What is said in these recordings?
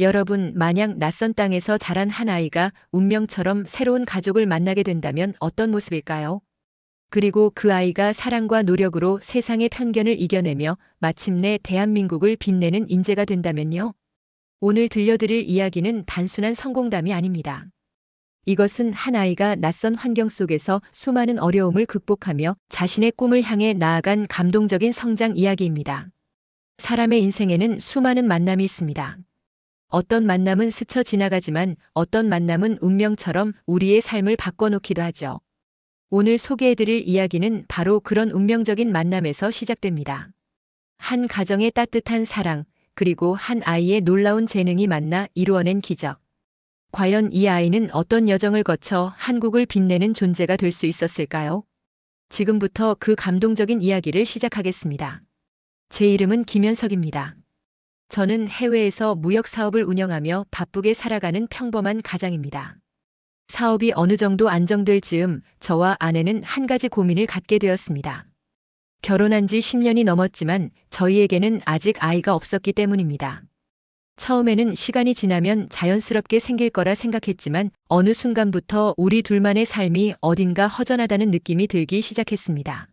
여러분, 만약 낯선 땅에서 자란 한 아이가 운명처럼 새로운 가족을 만나게 된다면 어떤 모습일까요? 그리고 그 아이가 사랑과 노력으로 세상의 편견을 이겨내며 마침내 대한민국을 빛내는 인재가 된다면요? 오늘 들려드릴 이야기는 단순한 성공담이 아닙니다. 이것은 한 아이가 낯선 환경 속에서 수많은 어려움을 극복하며 자신의 꿈을 향해 나아간 감동적인 성장 이야기입니다. 사람의 인생에는 수많은 만남이 있습니다. 어떤 만남은 스쳐 지나가지만 어떤 만남은 운명처럼 우리의 삶을 바꿔놓기도 하죠. 오늘 소개해드릴 이야기는 바로 그런 운명적인 만남에서 시작됩니다. 한 가정의 따뜻한 사랑, 그리고 한 아이의 놀라운 재능이 만나 이루어낸 기적. 과연 이 아이는 어떤 여정을 거쳐 한국을 빛내는 존재가 될 수 있었을까요? 지금부터 그 감동적인 이야기를 시작하겠습니다. 제 이름은 김현석입니다. 저는 해외에서 무역 사업을 운영하며 바쁘게 살아가는 평범한 가장입니다. 사업이 어느 정도 안정될 즈음 저와 아내는 한 가지 고민을 갖게 되었습니다. 결혼한 지 10년이 넘었지만 저희에게는 아직 아이가 없었기 때문입니다. 처음에는 시간이 지나면 자연스럽게 생길 거라 생각했지만 어느 순간부터 우리 둘만의 삶이 어딘가 허전하다는 느낌이 들기 시작했습니다.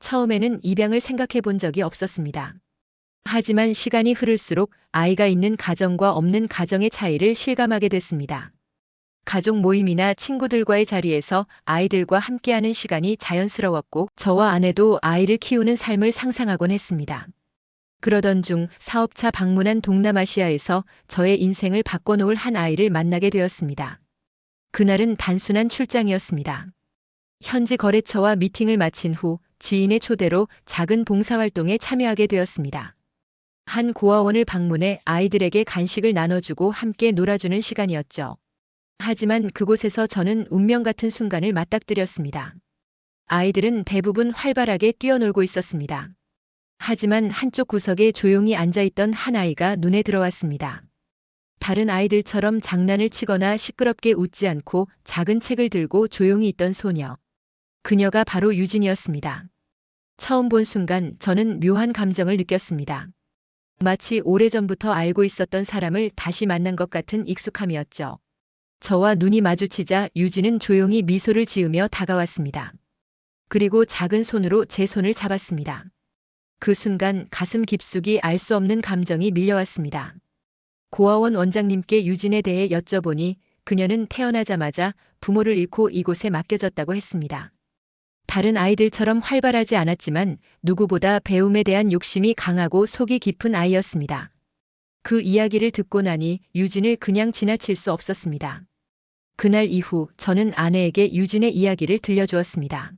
처음에는 입양을 생각해 본 적이 없었습니다. 하지만 시간이 흐를수록 아이가 있는 가정과 없는 가정의 차이를 실감하게 됐습니다. 가족 모임이나 친구들과의 자리에서 아이들과 함께하는 시간이 자연스러웠고 저와 아내도 아이를 키우는 삶을 상상하곤 했습니다. 그러던 중 사업차 방문한 동남아시아에서 저의 인생을 바꿔놓을 한 아이를 만나게 되었습니다. 그날은 단순한 출장이었습니다. 현지 거래처와 미팅을 마친 후 지인의 초대로 작은 봉사활동에 참여하게 되었습니다. 한 고아원을 방문해 아이들에게 간식을 나눠주고 함께 놀아주는 시간이었죠. 하지만 그곳에서 저는 운명 같은 순간을 맞닥뜨렸습니다. 아이들은 대부분 활발하게 뛰어놀고 있었습니다. 하지만 한쪽 구석에 조용히 앉아있던 한 아이가 눈에 들어왔습니다. 다른 아이들처럼 장난을 치거나 시끄럽게 웃지 않고 작은 책을 들고 조용히 있던 소녀. 그녀가 바로 유진이었습니다. 처음 본 순간 저는 묘한 감정을 느꼈습니다. 마치 오래전부터 알고 있었던 사람을 다시 만난 것 같은 익숙함이었죠. 저와 눈이 마주치자 유진은 조용히 미소를 지으며 다가왔습니다. 그리고 작은 손으로 제 손을 잡았습니다. 그 순간 가슴 깊숙이 알 수 없는 감정이 밀려왔습니다. 고아원 원장님께 유진에 대해 여쭤보니 그녀는 태어나자마자 부모를 잃고 이곳에 맡겨졌다고 했습니다. 다른 아이들처럼 활발하지 않았지만 누구보다 배움에 대한 욕심이 강하고 속이 깊은 아이였습니다. 그 이야기를 듣고 나니 유진을 그냥 지나칠 수 없었습니다. 그날 이후 저는 아내에게 유진의 이야기를 들려주었습니다.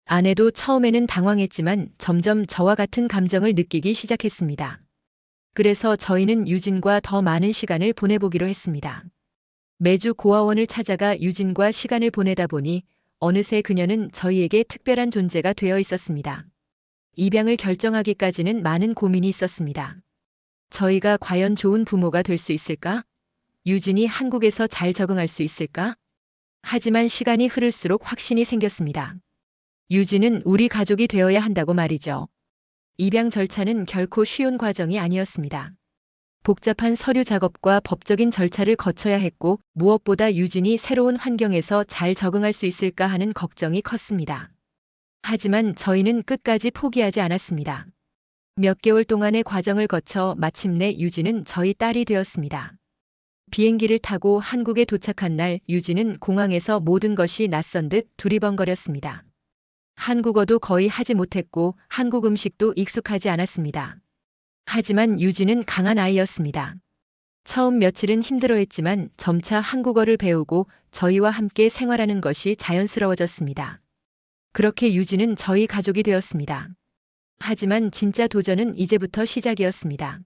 아내도 처음에는 당황했지만 점점 저와 같은 감정을 느끼기 시작했습니다. 그래서 저희는 유진과 더 많은 시간을 보내보기로 했습니다. 매주 고아원을 찾아가 유진과 시간을 보내다 보니 어느새 그녀는 저희에게 특별한 존재가 되어 있었습니다. 입양을 결정하기까지는 많은 고민이 있었습니다. 저희가 과연 좋은 부모가 될 수 있을까? 유진이 한국에서 잘 적응할 수 있을까? 하지만 시간이 흐를수록 확신이 생겼습니다. 유진은 우리 가족이 되어야 한다고 말이죠. 입양 절차는 결코 쉬운 과정이 아니었습니다. 복잡한 서류 작업과 법적인 절차를 거쳐야 했고 무엇보다 유진이 새로운 환경에서 잘 적응할 수 있을까 하는 걱정이 컸습니다. 하지만 저희는 끝까지 포기하지 않았습니다. 몇 개월 동안의 과정을 거쳐 마침내 유진은 저희 딸이 되었습니다. 비행기를 타고 한국에 도착한 날 유진은 공항에서 모든 것이 낯선 듯 두리번거렸습니다. 한국어도 거의 하지 못했고 한국 음식도 익숙하지 않았습니다. 하지만 유진은 강한 아이였습니다. 처음 며칠은 힘들어했지만 점차 한국어를 배우고 저희와 함께 생활하는 것이 자연스러워졌습니다. 그렇게 유진은 저희 가족이 되었습니다. 하지만 진짜 도전은 이제부터 시작이었습니다.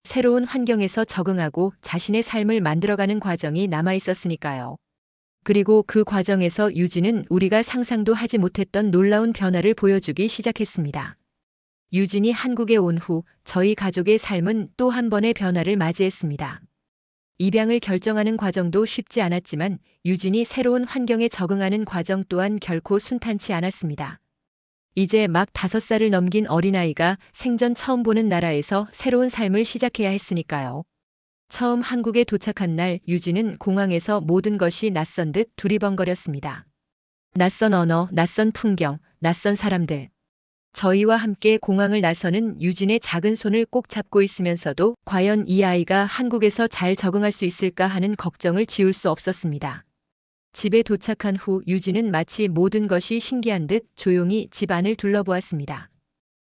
새로운 환경에서 적응하고 자신의 삶을 만들어가는 과정이 남아 있었으니까요. 그리고 그 과정에서 유진은 우리가 상상도 하지 못했던 놀라운 변화를 보여주기 시작했습니다. 유진이 한국에 온 후 저희 가족의 삶은 또 한 번의 변화를 맞이했습니다. 입양을 결정하는 과정도 쉽지 않았지만 유진이 새로운 환경에 적응하는 과정 또한 결코 순탄치 않았습니다. 이제 막 5살을 넘긴 어린아이가 생전 처음 보는 나라에서 새로운 삶을 시작해야 했으니까요. 처음 한국에 도착한 날 유진은 공항에서 모든 것이 낯선 듯 두리번거렸습니다. 낯선 언어, 낯선 풍경, 낯선 사람들. 저희와 함께 공항을 나서는 유진의 작은 손을 꼭 잡고 있으면서도 과연 이 아이가 한국에서 잘 적응할 수 있을까 하는 걱정을 지울 수 없었습니다. 집에 도착한 후 유진은 마치 모든 것이 신기한 듯 조용히 집 안을 둘러보았습니다.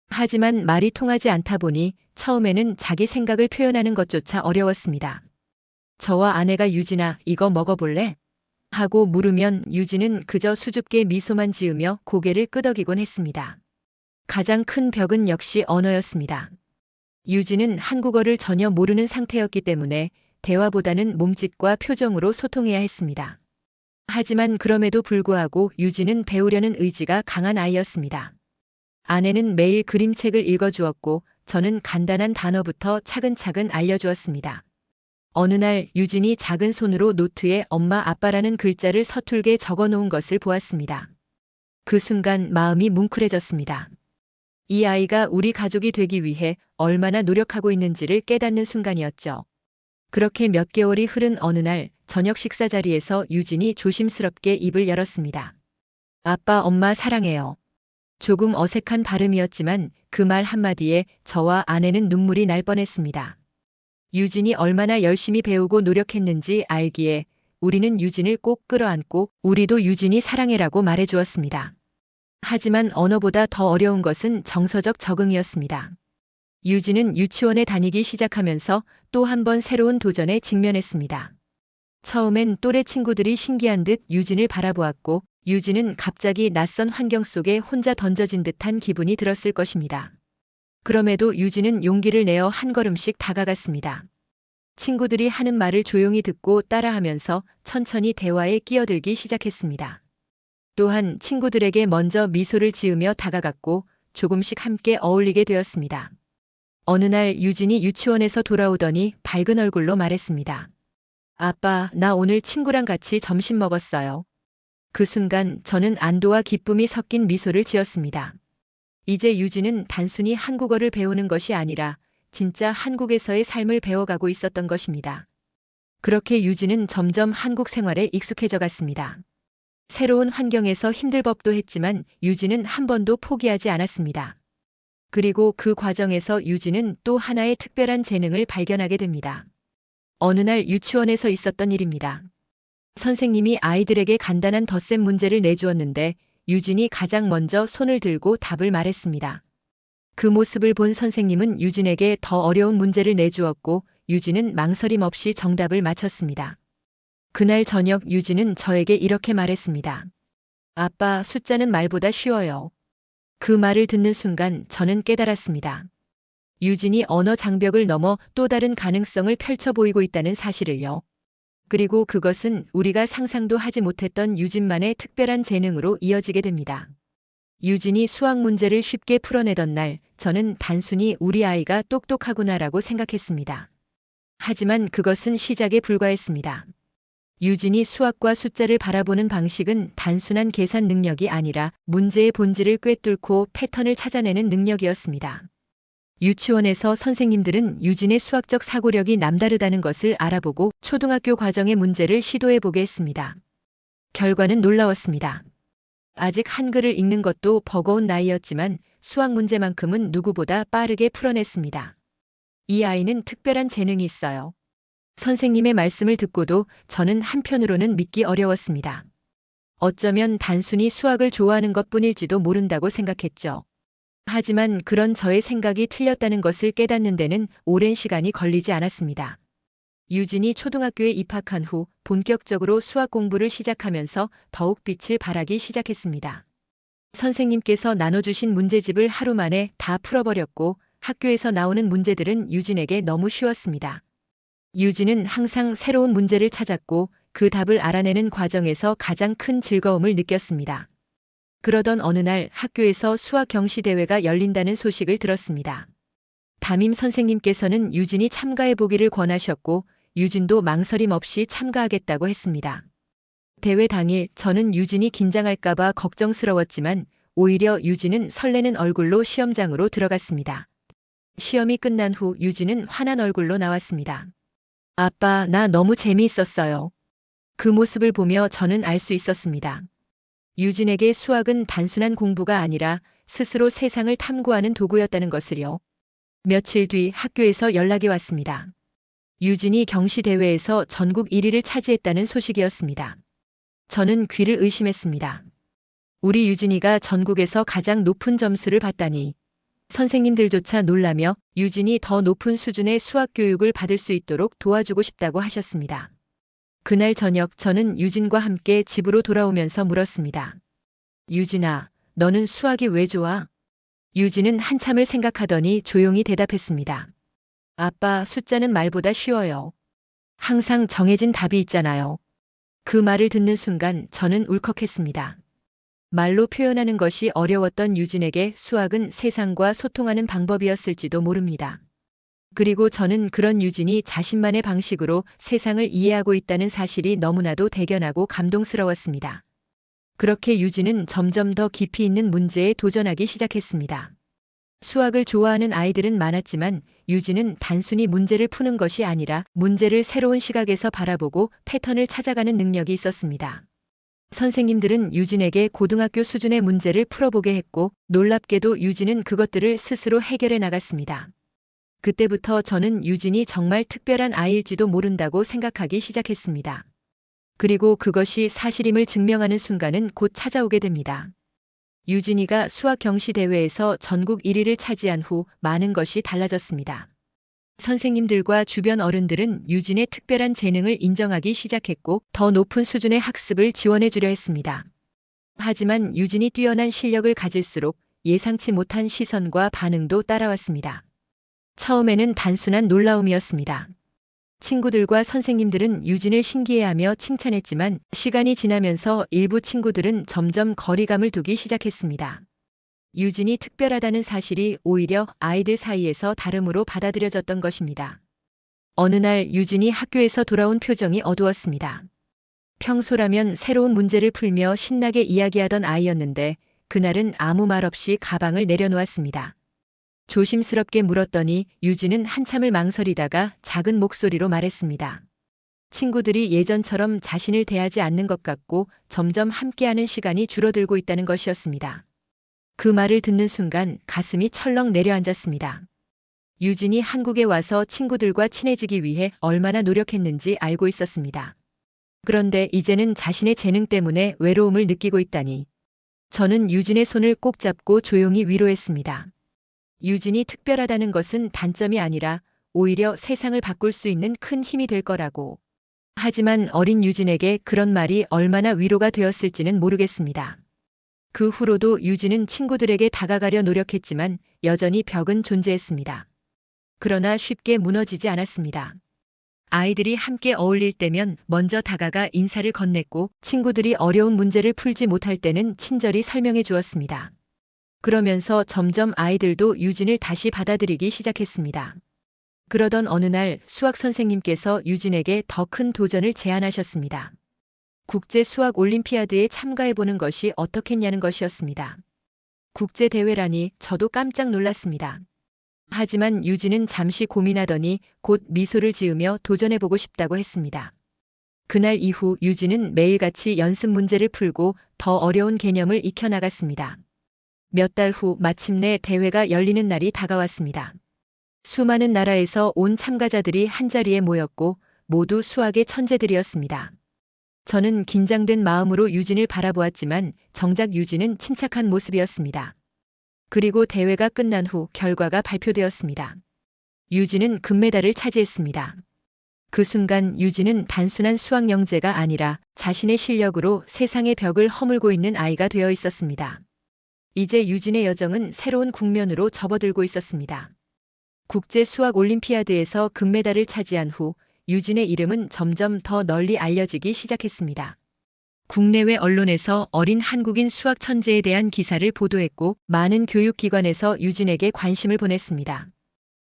하지만 말이 통하지 않다 보니 처음에는 자기 생각을 표현하는 것조차 어려웠습니다. 저와 아내가 유진아, 이거 먹어볼래? 하고 물으면 유진은 그저 수줍게 미소만 지으며 고개를 끄덕이곤 했습니다. 가장 큰 벽은 역시 언어였습니다. 유진은 한국어를 전혀 모르는 상태였기 때문에 대화보다는 몸짓과 표정으로 소통해야 했습니다. 하지만 그럼에도 불구하고 유진은 배우려는 의지가 강한 아이였습니다. 아내는 매일 그림책을 읽어주었고 저는 간단한 단어부터 차근차근 알려주었습니다. 어느 날 유진이 작은 손으로 노트에 엄마 아빠라는 글자를 서툴게 적어놓은 것을 보았습니다. 그 순간 마음이 뭉클해졌습니다. 이 아이가 우리 가족이 되기 위해 얼마나 노력하고 있는지를 깨닫는 순간이었죠. 그렇게 몇 개월이 흐른 어느 날 저녁 식사 자리에서 유진이 조심스럽게 입을 열었습니다. 아빠, 엄마 사랑해요. 조금 어색한 발음이었지만 그 말 한마디에 저와 아내는 눈물이 날 뻔했습니다. 유진이 얼마나 열심히 배우고 노력했는지 알기에 우리는 유진을 꼭 끌어안고 우리도 유진이 사랑해라고 말해주었습니다. 하지만 언어보다 더 어려운 것은 정서적 적응이었습니다. 유진은 유치원에 다니기 시작하면서 또 한 번 새로운 도전에 직면했습니다. 처음엔 또래 친구들이 신기한 듯 유진을 바라보았고 유진은 갑자기 낯선 환경 속에 혼자 던져진 듯한 기분이 들었을 것입니다. 그럼에도 유진은 용기를 내어 한 걸음씩 다가갔습니다. 친구들이 하는 말을 조용히 듣고 따라하면서 천천히 대화에 끼어들기 시작했습니다. 또한 친구들에게 먼저 미소를 지으며 다가갔고 조금씩 함께 어울리게 되었습니다. 어느 날 유진이 유치원에서 돌아오더니 밝은 얼굴로 말했습니다. 아빠, 나 오늘 친구랑 같이 점심 먹었어요. 그 순간 저는 안도와 기쁨이 섞인 미소를 지었습니다. 이제 유진은 단순히 한국어를 배우는 것이 아니라 진짜 한국에서의 삶을 배워가고 있었던 것입니다. 그렇게 유진은 점점 한국 생활에 익숙해져 갔습니다. 새로운 환경에서 힘들 법도 했지만 유진은 한 번도 포기하지 않았습니다. 그리고 그 과정에서 유진은 또 하나의 특별한 재능을 발견하게 됩니다. 어느 날 유치원에서 있었던 일입니다. 선생님이 아이들에게 간단한 덧셈 문제를 내주었는데 유진이 가장 먼저 손을 들고 답을 말했습니다. 그 모습을 본 선생님은 유진에게 더 어려운 문제를 내주었고 유진은 망설임 없이 정답을 맞췄습니다. 그날 저녁 유진은 저에게 이렇게 말했습니다. 아빠, 숫자는 말보다 쉬워요. 그 말을 듣는 순간 저는 깨달았습니다. 유진이 언어 장벽을 넘어 또 다른 가능성을 펼쳐 보이고 있다는 사실을요. 그리고 그것은 우리가 상상도 하지 못했던 유진만의 특별한 재능으로 이어지게 됩니다. 유진이 수학 문제를 쉽게 풀어내던 날, 저는 단순히 우리 아이가 똑똑하구나라고 생각했습니다. 하지만 그것은 시작에 불과했습니다. 유진이 수학과 숫자를 바라보는 방식은 단순한 계산 능력이 아니라 문제의 본질을 꿰뚫고 패턴을 찾아내는 능력이었습니다. 유치원에서 선생님들은 유진의 수학적 사고력이 남다르다는 것을 알아보고 초등학교 과정의 문제를 시도해보게 했습니다. 결과는 놀라웠습니다. 아직 한글을 읽는 것도 버거운 나이였지만 수학 문제만큼은 누구보다 빠르게 풀어냈습니다. 이 아이는 특별한 재능이 있어요. 선생님의 말씀을 듣고도 저는 한편으로는 믿기 어려웠습니다. 어쩌면 단순히 수학을 좋아하는 것뿐일지도 모른다고 생각했죠. 하지만 그런 저의 생각이 틀렸다는 것을 깨닫는 데는 오랜 시간이 걸리지 않았습니다. 유진이 초등학교에 입학한 후 본격적으로 수학 공부를 시작하면서 더욱 빛을 발하기 시작했습니다. 선생님께서 나눠주신 문제집을 하루 만에 다 풀어버렸고 학교에서 나오는 문제들은 유진에게 너무 쉬웠습니다. 유진은 항상 새로운 문제를 찾았고 그 답을 알아내는 과정에서 가장 큰 즐거움을 느꼈습니다. 그러던 어느 날 학교에서 수학 경시 대회가 열린다는 소식을 들었습니다. 담임 선생님께서는 유진이 참가해 보기를 권하셨고 유진도 망설임 없이 참가하겠다고 했습니다. 대회 당일 저는 유진이 긴장할까봐 걱정스러웠지만 오히려 유진은 설레는 얼굴로 시험장으로 들어갔습니다. 시험이 끝난 후 유진은 환한 얼굴로 나왔습니다. 아빠, 나 너무 재미있었어요. 그 모습을 보며 저는 알 수 있었습니다. 유진에게 수학은 단순한 공부가 아니라 스스로 세상을 탐구하는 도구였다는 것을요. 며칠 뒤 학교에서 연락이 왔습니다. 유진이 경시대회에서 전국 1위를 차지했다는 소식이었습니다. 저는 귀를 의심했습니다. 우리 유진이가 전국에서 가장 높은 점수를 받다니. 선생님들조차 놀라며 유진이 더 높은 수준의 수학 교육을 받을 수 있도록 도와주고 싶다고 하셨습니다. 그날 저녁 저는 유진과 함께 집으로 돌아오면서 물었습니다. 유진아, 너는 수학이 왜 좋아? 유진은 한참을 생각하더니 조용히 대답했습니다. 아빠, 숫자는 말보다 쉬워요. 항상 정해진 답이 있잖아요. 그 말을 듣는 순간 저는 울컥했습니다. 말로 표현하는 것이 어려웠던 유진에게 수학은 세상과 소통하는 방법이었을지도 모릅니다. 그리고 저는 그런 유진이 자신만의 방식으로 세상을 이해하고 있다는 사실이 너무나도 대견하고 감동스러웠습니다. 그렇게 유진은 점점 더 깊이 있는 문제에 도전하기 시작했습니다. 수학을 좋아하는 아이들은 많았지만 유진은 단순히 문제를 푸는 것이 아니라 문제를 새로운 시각에서 바라보고 패턴을 찾아가는 능력이 있었습니다. 선생님들은 유진에게 고등학교 수준의 문제를 풀어보게 했고 놀랍게도 유진은 그것들을 스스로 해결해 나갔습니다. 그때부터 저는 유진이 정말 특별한 아이일지도 모른다고 생각하기 시작했습니다. 그리고 그것이 사실임을 증명하는 순간은 곧 찾아오게 됩니다. 유진이가 수학 경시 대회에서 전국 1위를 차지한 후 많은 것이 달라졌습니다. 선생님들과 주변 어른들은 유진의 특별한 재능을 인정하기 시작했고 더 높은 수준의 학습을 지원해 주려 했습니다. 하지만 유진이 뛰어난 실력을 가질수록 예상치 못한 시선과 반응도 따라왔습니다. 처음에는 단순한 놀라움이었습니다. 친구들과 선생님들은 유진을 신기해하며 칭찬했지만 시간이 지나면서 일부 친구들은 점점 거리감을 두기 시작했습니다. 유진이 특별하다는 사실이 오히려 아이들 사이에서 다름으로 받아들여졌던 것입니다. 어느 날 유진이 학교에서 돌아온 표정이 어두웠습니다. 평소라면 새로운 문제를 풀며 신나게 이야기하던 아이였는데 그날은 아무 말 없이 가방을 내려놓았습니다. 조심스럽게 물었더니 유진은 한참을 망설이다가 작은 목소리로 말했습니다. 친구들이 예전처럼 자신을 대하지 않는 것 같고 점점 함께하는 시간이 줄어들고 있다는 것이었습니다. 그 말을 듣는 순간 가슴이 철렁 내려앉았습니다. 유진이 한국에 와서 친구들과 친해지기 위해 얼마나 노력했는지 알고 있었습니다. 그런데 이제는 자신의 재능 때문에 외로움을 느끼고 있다니. 저는 유진의 손을 꼭 잡고 조용히 위로했습니다. 유진이 특별하다는 것은 단점이 아니라 오히려 세상을 바꿀 수 있는 큰 힘이 될 거라고. 하지만 어린 유진에게 그런 말이 얼마나 위로가 되었을지는 모르겠습니다. 그 후로도 유진은 친구들에게 다가가려 노력했지만 여전히 벽은 존재했습니다. 그러나 쉽게 무너지지 않았습니다. 아이들이 함께 어울릴 때면 먼저 다가가 인사를 건넸고 친구들이 어려운 문제를 풀지 못할 때는 친절히 설명해 주었습니다. 그러면서 점점 아이들도 유진을 다시 받아들이기 시작했습니다. 그러던 어느 날 수학 선생님께서 유진에게 더 큰 도전을 제안하셨습니다. 국제 수학 올림피아드에 참가해보는 것이 어떻겠냐는 것이었습니다. 국제 대회라니 저도 깜짝 놀랐습니다. 하지만 유진은 잠시 고민하더니 곧 미소를 지으며 도전해보고 싶다고 했습니다. 그날 이후 유진은 매일같이 연습 문제를 풀고 더 어려운 개념을 익혀나갔습니다. 몇 달 후 마침내 대회가 열리는 날이 다가왔습니다. 수많은 나라에서 온 참가자들이 한자리에 모였고 모두 수학의 천재들이었습니다. 저는 긴장된 마음으로 유진을 바라보았지만 정작 유진은 침착한 모습이었습니다. 그리고 대회가 끝난 후 결과가 발표되었습니다. 유진은 금메달을 차지했습니다. 그 순간 유진은 단순한 수학 영재가 아니라 자신의 실력으로 세상의 벽을 허물고 있는 아이가 되어 있었습니다. 이제 유진의 여정은 새로운 국면으로 접어들고 있었습니다. 국제 수학 올림피아드에서 금메달을 차지한 후 유진의 이름은 점점 더 널리 알려지기 시작했습니다. 국내외 언론에서 어린 한국인 수학 천재에 대한 기사를 보도했고 많은 교육기관에서 유진에게 관심을 보냈습니다.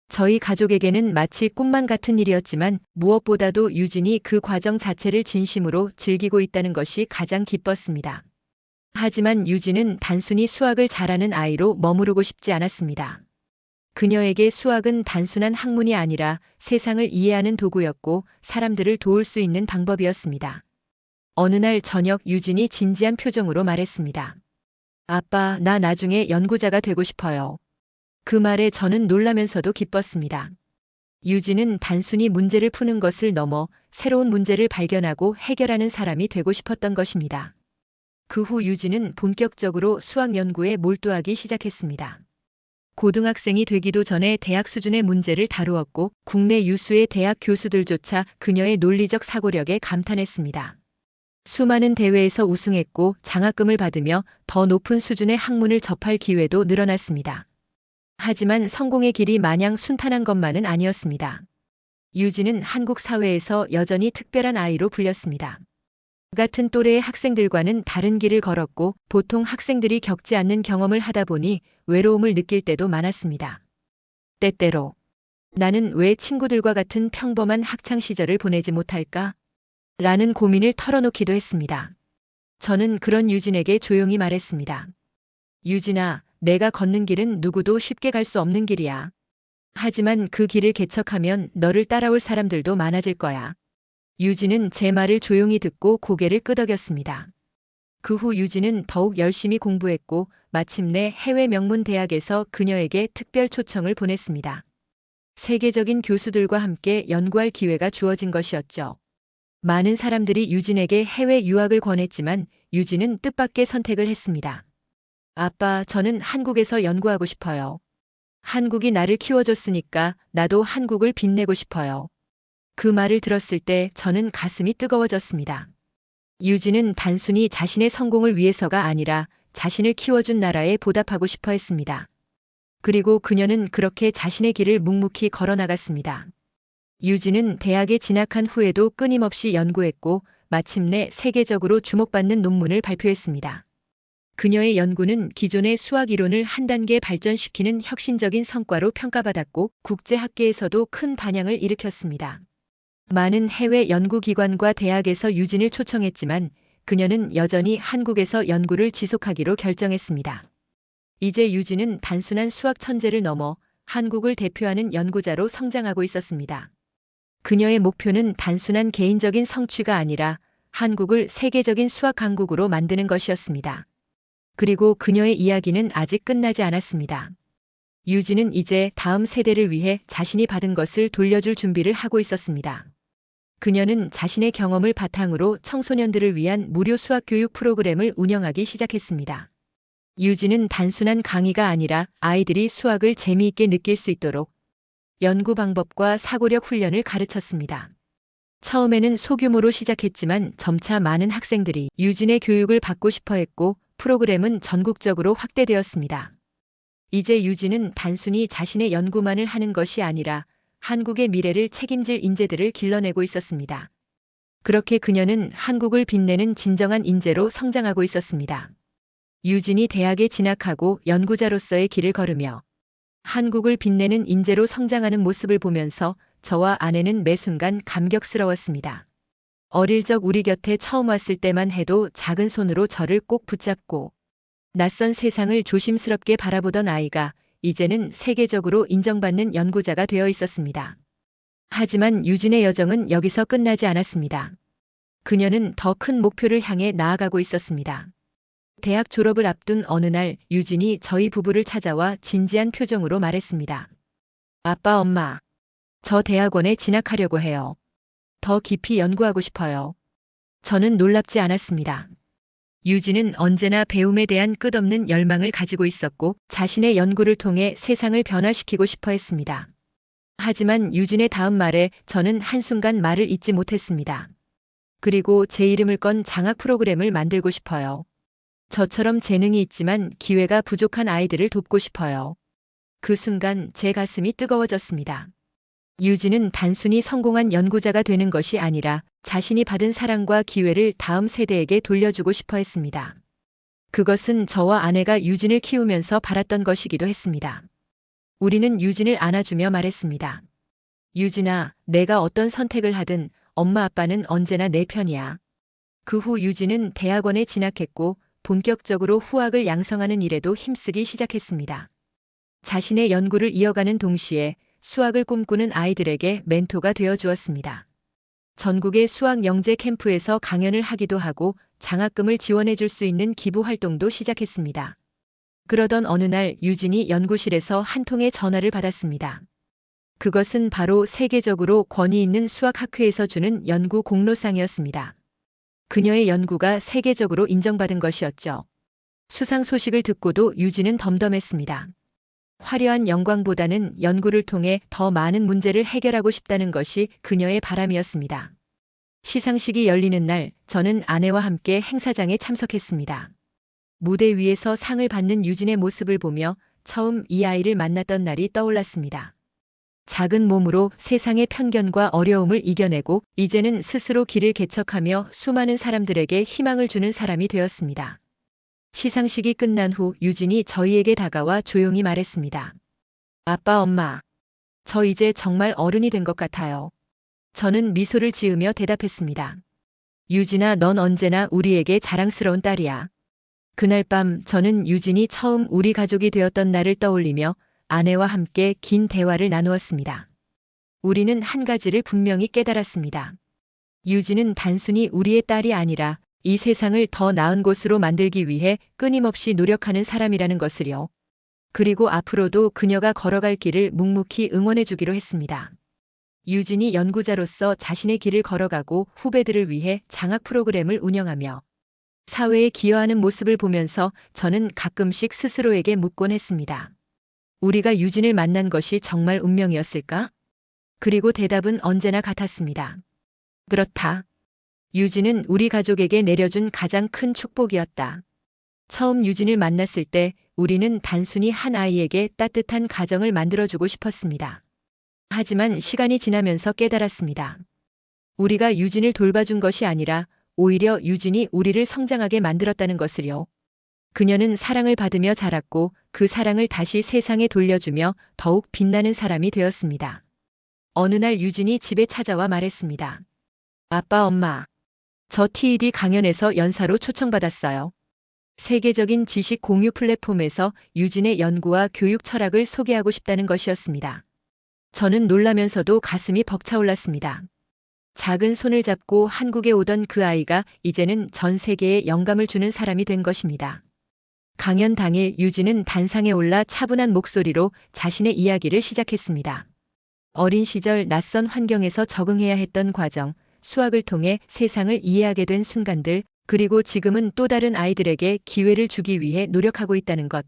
저희 가족에게는 마치 꿈만 같은 일이었지만 무엇보다도 유진이 그 과정 자체를 진심으로 즐기고 있다는 것이 가장 기뻤습니다. 하지만 유진은 단순히 수학을 잘하는 아이로 머무르고 싶지 않았습니다. 그녀에게 수학은 단순한 학문이 아니라 세상을 이해하는 도구였고 사람들을 도울 수 있는 방법이었습니다. 어느 날 저녁 유진이 진지한 표정으로 말했습니다. 아빠, 나 나중에 연구자가 되고 싶어요. 그 말에 저는 놀라면서도 기뻤습니다. 유진은 단순히 문제를 푸는 것을 넘어 새로운 문제를 발견하고 해결하는 사람이 되고 싶었던 것입니다. 그 후 유진은 본격적으로 수학 연구에 몰두하기 시작했습니다. 고등학생이 되기도 전에 대학 수준의 문제를 다루었고 국내 유수의 대학 교수들조차 그녀의 논리적 사고력에 감탄했습니다. 수많은 대회에서 우승했고 장학금을 받으며 더 높은 수준의 학문을 접할 기회도 늘어났습니다. 하지만 성공의 길이 마냥 순탄한 것만은 아니었습니다. 유진은 한국 사회에서 여전히 특별한 아이로 불렸습니다. 같은 또래의 학생들과는 다른 길을 걸었고 보통 학생들이 겪지 않는 경험을 하다 보니 외로움을 느낄 때도 많았습니다. 때때로 나는 왜 친구들과 같은 평범한 학창 시절을 보내지 못할까? 라는 고민을 털어놓기도 했습니다. 저는 그런 유진에게 조용히 말했습니다. 유진아, 내가 걷는 길은 누구도 쉽게 갈 수 없는 길이야. 하지만 그 길을 개척하면 너를 따라올 사람들도 많아질 거야. 유진은 제 말을 조용히 듣고 고개를 끄덕였습니다. 그 후 유진은 더욱 열심히 공부했고 마침내 해외 명문 대학에서 그녀에게 특별 초청을 보냈습니다. 세계적인 교수들과 함께 연구할 기회가 주어진 것이었죠. 많은 사람들이 유진에게 해외 유학을 권했지만 유진은 뜻밖의 선택을 했습니다. 아빠, 저는 한국에서 연구하고 싶어요. 한국이 나를 키워줬으니까 나도 한국을 빛내고 싶어요. 그 말을 들었을 때 저는 가슴이 뜨거워졌습니다. 유진은 단순히 자신의 성공을 위해서가 아니라 자신을 키워준 나라에 보답하고 싶어 했습니다. 그리고 그녀는 그렇게 자신의 길을 묵묵히 걸어나갔습니다. 유진은 대학에 진학한 후에도 끊임없이 연구했고 마침내 세계적으로 주목받는 논문을 발표했습니다. 그녀의 연구는 기존의 수학 이론을 한 단계 발전시키는 혁신적인 성과로 평가받았고 국제학계에서도 큰 반향을 일으켰습니다. 많은 해외 연구기관과 대학에서 유진을 초청했지만 그녀는 여전히 한국에서 연구를 지속하기로 결정했습니다. 이제 유진은 단순한 수학 천재를 넘어 한국을 대표하는 연구자로 성장하고 있었습니다. 그녀의 목표는 단순한 개인적인 성취가 아니라 한국을 세계적인 수학 강국으로 만드는 것이었습니다. 그리고 그녀의 이야기는 아직 끝나지 않았습니다. 유진은 이제 다음 세대를 위해 자신이 받은 것을 돌려줄 준비를 하고 있었습니다. 그녀는 자신의 경험을 바탕으로 청소년들을 위한 무료 수학 교육 프로그램을 운영하기 시작했습니다. 유진은 단순한 강의가 아니라 아이들이 수학을 재미있게 느낄 수 있도록 연구 방법과 사고력 훈련을 가르쳤습니다. 처음에는 소규모로 시작했지만 점차 많은 학생들이 유진의 교육을 받고 싶어 했고 프로그램은 전국적으로 확대되었습니다. 이제 유진은 단순히 자신의 연구만을 하는 것이 아니라 한국의 미래를 책임질 인재들을 길러내고 있었습니다. 그렇게 그녀는 한국을 빛내는 진정한 인재로 성장하고 있었습니다. 유진이 대학에 진학하고 연구자로서의 길을 걸으며 한국을 빛내는 인재로 성장하는 모습을 보면서 저와 아내는 매 순간 감격스러웠습니다. 어릴 적 우리 곁에 처음 왔을 때만 해도 작은 손으로 저를 꼭 붙잡고 낯선 세상을 조심스럽게 바라보던 아이가 이제는 세계적으로 인정받는 연구자가 되어 있었습니다. 하지만 유진의 여정은 여기서 끝나지 않았습니다. 그녀는 더 큰 목표를 향해 나아가고 있었습니다. 대학 졸업을 앞둔 어느 날 유진이 저희 부부를 찾아와 진지한 표정으로 말했습니다. 아빠, 엄마, 저 대학원에 진학하려고 해요. 더 깊이 연구하고 싶어요. 저는 놀랍지 않았습니다. 유진은 언제나 배움에 대한 끝없는 열망을 가지고 있었고 자신의 연구를 통해 세상을 변화시키고 싶어 했습니다. 하지만 유진의 다음 말에 저는 한순간 말을 잇지 못했습니다. 그리고 제 이름을 건 장학 프로그램을 만들고 싶어요. 저처럼 재능이 있지만 기회가 부족한 아이들을 돕고 싶어요. 그 순간 제 가슴이 뜨거워졌습니다. 유진은 단순히 성공한 연구자가 되는 것이 아니라 자신이 받은 사랑과 기회를 다음 세대에게 돌려주고 싶어 했습니다. 그것은 저와 아내가 유진을 키우면서 바랐던 것이기도 했습니다. 우리는 유진을 안아주며 말했습니다. 유진아, 내가 어떤 선택을 하든 엄마 아빠는 언제나 내 편이야. 그 후 유진은 대학원에 진학했고 본격적으로 후학을 양성하는 일에도 힘쓰기 시작했습니다. 자신의 연구를 이어가는 동시에 수학을 꿈꾸는 아이들에게 멘토가 되어 주었습니다. 전국의 수학 영재 캠프에서 강연을 하기도 하고 장학금을 지원해 줄 수 있는 기부 활동도 시작했습니다. 그러던 어느 날 유진이 연구실에서 한 통의 전화를 받았습니다. 그것은 바로 세계적으로 권위 있는 수학학회에서 주는 연구 공로상이었습니다. 그녀의 연구가 세계적으로 인정받은 것이었죠. 수상 소식을 듣고도 유진은 덤덤했습니다. 화려한 영광보다는 연구를 통해 더 많은 문제를 해결하고 싶다는 것이 그녀의 바람이었습니다. 시상식이 열리는 날, 저는 아내와 함께 행사장에 참석했습니다. 무대 위에서 상을 받는 유진의 모습을 보며 처음 이 아이를 만났던 날이 떠올랐습니다. 작은 몸으로 세상의 편견과 어려움을 이겨내고 이제는 스스로 길을 개척하며 수많은 사람들에게 희망을 주는 사람이 되었습니다. 시상식이 끝난 후 유진이 저희에게 다가와 조용히 말했습니다. 아빠, 엄마, 저 이제 정말 어른이 된 것 같아요. 저는 미소를 지으며 대답했습니다. 유진아, 넌 언제나 우리에게 자랑스러운 딸이야. 그날 밤 저는 유진이 처음 우리 가족이 되었던 날을 떠올리며 아내와 함께 긴 대화를 나누었습니다. 우리는 한 가지를 분명히 깨달았습니다. 유진은 단순히 우리의 딸이 아니라 이 세상을 더 나은 곳으로 만들기 위해 끊임없이 노력하는 사람이라는 것을요. 그리고 앞으로도 그녀가 걸어갈 길을 묵묵히 응원해 주기로 했습니다. 유진이 연구자로서 자신의 길을 걸어가고 후배들을 위해 장학 프로그램을 운영하며 사회에 기여하는 모습을 보면서 저는 가끔씩 스스로에게 묻곤 했습니다. 우리가 유진을 만난 것이 정말 운명이었을까? 그리고 대답은 언제나 같았습니다. 그렇다. 유진은 우리 가족에게 내려준 가장 큰 축복이었다. 처음 유진을 만났을 때 우리는 단순히 한 아이에게 따뜻한 가정을 만들어주고 싶었습니다. 하지만 시간이 지나면서 깨달았습니다. 우리가 유진을 돌봐준 것이 아니라 오히려 유진이 우리를 성장하게 만들었다는 것을요. 그녀는 사랑을 받으며 자랐고 그 사랑을 다시 세상에 돌려주며 더욱 빛나는 사람이 되었습니다. 어느 날 유진이 집에 찾아와 말했습니다. 아빠, 엄마, 저 TED 강연에서 연사로 초청받았어요. 세계적인 지식 공유 플랫폼에서 유진의 연구와 교육 철학을 소개하고 싶다는 것이었습니다. 저는 놀라면서도 가슴이 벅차올랐습니다. 작은 손을 잡고 한국에 오던 그 아이가 이제는 전 세계에 영감을 주는 사람이 된 것입니다. 강연 당일 유진은 단상에 올라 차분한 목소리로 자신의 이야기를 시작했습니다. 어린 시절 낯선 환경에서 적응해야 했던 과정, 수학을 통해 세상을 이해하게 된 순간들, 그리고 지금은 또 다른 아이들에게 기회를 주기 위해 노력하고 있다는 것.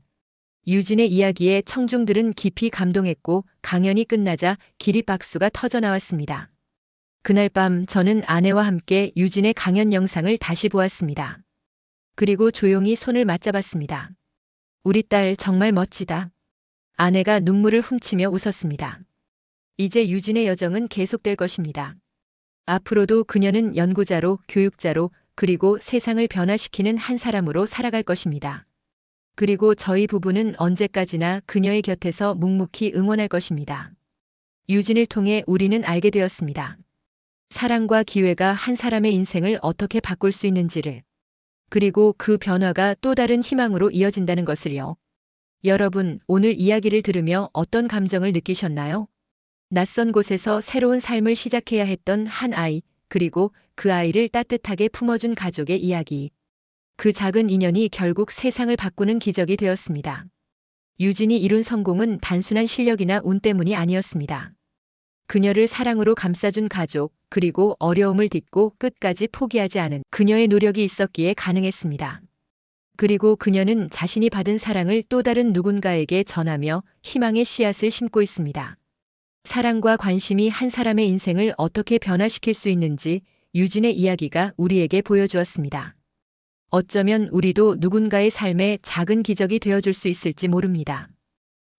유진의 이야기에 청중들은 깊이 감동했고 강연이 끝나자 기립박수가 터져 나왔습니다. 그날 밤 저는 아내와 함께 유진의 강연 영상을 다시 보았습니다. 그리고 조용히 손을 맞잡았습니다. 우리 딸 정말 멋지다. 아내가 눈물을 훔치며 웃었습니다. 이제 유진의 여정은 계속될 것입니다. 앞으로도 그녀는 연구자로, 교육자로, 그리고 세상을 변화시키는 한 사람으로 살아갈 것입니다. 그리고 저희 부부는 언제까지나 그녀의 곁에서 묵묵히 응원할 것입니다. 유진을 통해 우리는 알게 되었습니다. 사랑과 기회가 한 사람의 인생을 어떻게 바꿀 수 있는지를, 그리고 그 변화가 또 다른 희망으로 이어진다는 것을요. 여러분, 오늘 이야기를 들으며 어떤 감정을 느끼셨나요? 낯선 곳에서 새로운 삶을 시작해야 했던 한 아이, 그리고 그 아이를 따뜻하게 품어준 가족의 이야기. 그 작은 인연이 결국 세상을 바꾸는 기적이 되었습니다. 유진이 이룬 성공은 단순한 실력이나 운 때문이 아니었습니다. 그녀를 사랑으로 감싸준 가족, 그리고 어려움을 딛고 끝까지 포기하지 않은 그녀의 노력이 있었기에 가능했습니다. 그리고 그녀는 자신이 받은 사랑을 또 다른 누군가에게 전하며 희망의 씨앗을 심고 있습니다. 사랑과 관심이 한 사람의 인생을 어떻게 변화시킬 수 있는지 유진의 이야기가 우리에게 보여주었습니다. 어쩌면 우리도 누군가의 삶에 작은 기적이 되어줄 수 있을지 모릅니다.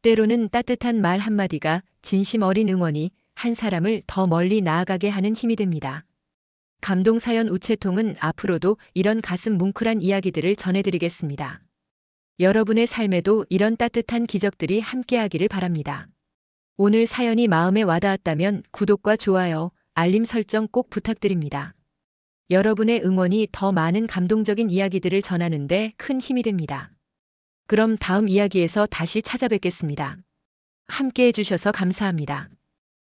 때로는 따뜻한 말 한마디가, 진심 어린 응원이 한 사람을 더 멀리 나아가게 하는 힘이 됩니다. 감동사연 우체통은 앞으로도 이런 가슴 뭉클한 이야기들을 전해드리겠습니다. 여러분의 삶에도 이런 따뜻한 기적들이 함께하기를 바랍니다. 오늘 사연이 마음에 와닿았다면 구독과 좋아요, 알림 설정 꼭 부탁드립니다. 여러분의 응원이 더 많은 감동적인 이야기들을 전하는 데 큰 힘이 됩니다. 그럼 다음 이야기에서 다시 찾아뵙겠습니다. 함께 해주셔서 감사합니다.